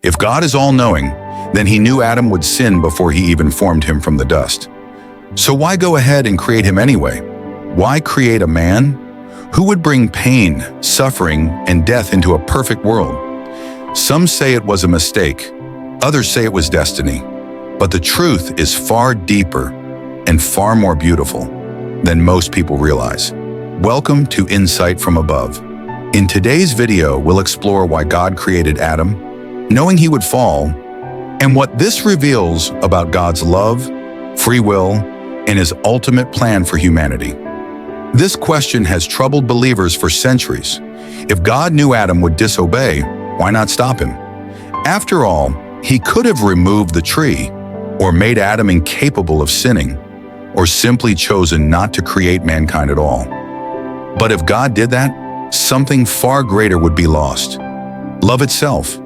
If God is all-knowing, then he knew Adam would sin before he even formed him from the dust. So why go ahead and create him anyway? Why create a man? Who would bring pain, suffering, and death into a perfect world? Some say it was a mistake. Others say it was destiny. But the truth is far deeper and far more beautiful than most people realize. Welcome to Insight from Above. In today's video, we'll explore why God created Adam, knowing he would fall, and what this reveals about God's love, free will, and his ultimate plan for humanity. This question has troubled believers for centuries. If God knew Adam would disobey, why not stop him? After all, he could have removed the tree, or made Adam incapable of sinning, or simply chosen not to create mankind at all. But if God did that, something far greater would be lost. Love itself.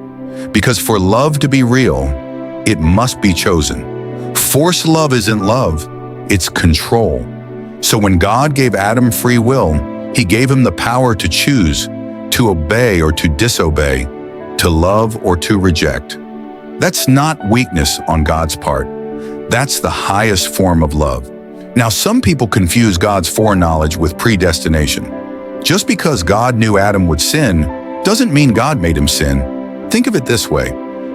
Because for love to be real, it must be chosen. Forced love isn't love, it's control. So when God gave Adam free will, he gave him the power to choose, to obey or to disobey, to love or to reject. That's not weakness on God's part. That's the highest form of love. Now, some people confuse God's foreknowledge with predestination. Just because God knew Adam would sin doesn't mean God made him sin. Think of it this way.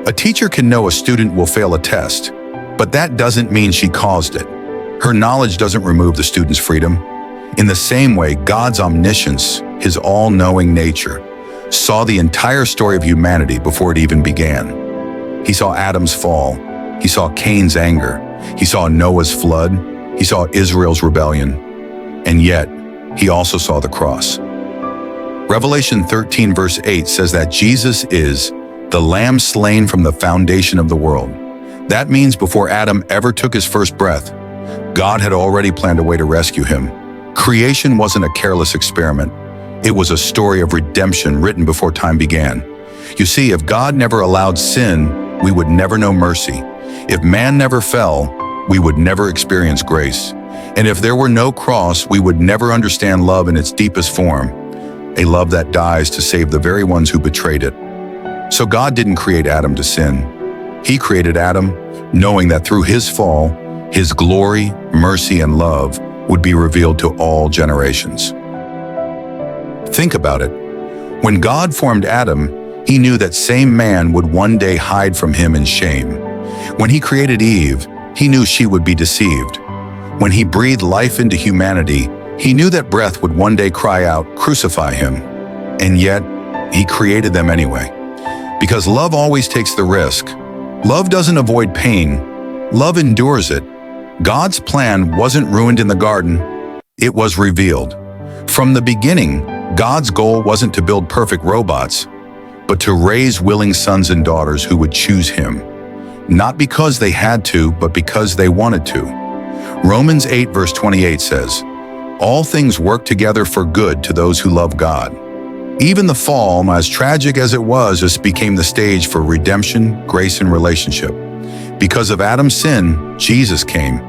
A teacher can know a student will fail a test, but that doesn't mean she caused it. Her knowledge doesn't remove the student's freedom. In the same way, God's omniscience, his all-knowing nature, saw the entire story of humanity before it even began. He saw Adam's fall. He saw Cain's anger. He saw Noah's flood. He saw Israel's rebellion. And yet, he also saw the cross. Revelation 13 verse 8 says that Jesus is the Lamb slain from the foundation of the world. That means before Adam ever took his first breath, God had already planned a way to rescue him. Creation wasn't a careless experiment. It was a story of redemption written before time began. You see, if God never allowed sin, we would never know mercy. If man never fell, we would never experience grace. And if there were no cross, we would never understand love in its deepest form, a love that dies to save the very ones who betrayed it. So God didn't create Adam to sin. He created Adam knowing that through his fall, his glory, mercy, and love would be revealed to all generations. Think about it. When God formed Adam, he knew that same man would one day hide from him in shame. When he created Eve, he knew she would be deceived. When he breathed life into humanity, he knew that breath would one day cry out, "Crucify him." And yet, he created them anyway. Because love always takes the risk. Love doesn't avoid pain. Love endures it. God's plan wasn't ruined in the garden. It was revealed. From the beginning, God's goal wasn't to build perfect robots, but to raise willing sons and daughters who would choose him. Not because they had to, but because they wanted to. Romans 8 verse 28 says, "All things work together for good to those who love God." Even the fall, as tragic as it was, just became the stage for redemption, grace, and relationship. Because of Adam's sin, Jesus came.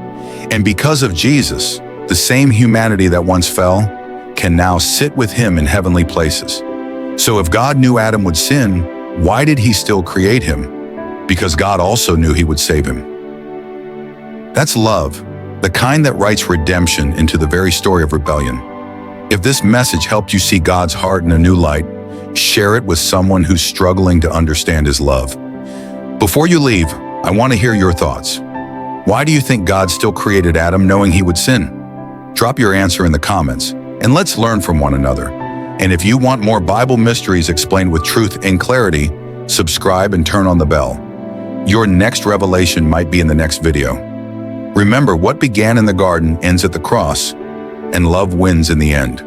And because of Jesus, the same humanity that once fell can now sit with him in heavenly places. So if God knew Adam would sin, why did he still create him? Because God also knew he would save him. That's love, the kind that writes redemption into the very story of rebellion. If this message helped you see God's heart in a new light, share it with someone who's struggling to understand his love. Before you leave, I want to hear your thoughts. Why do you think God still created Adam knowing he would sin? Drop your answer in the comments, and let's learn from one another. And if you want more Bible mysteries explained with truth and clarity, subscribe and turn on the bell. Your next revelation might be in the next video. Remember, what began in the garden ends at the cross, and love wins in the end.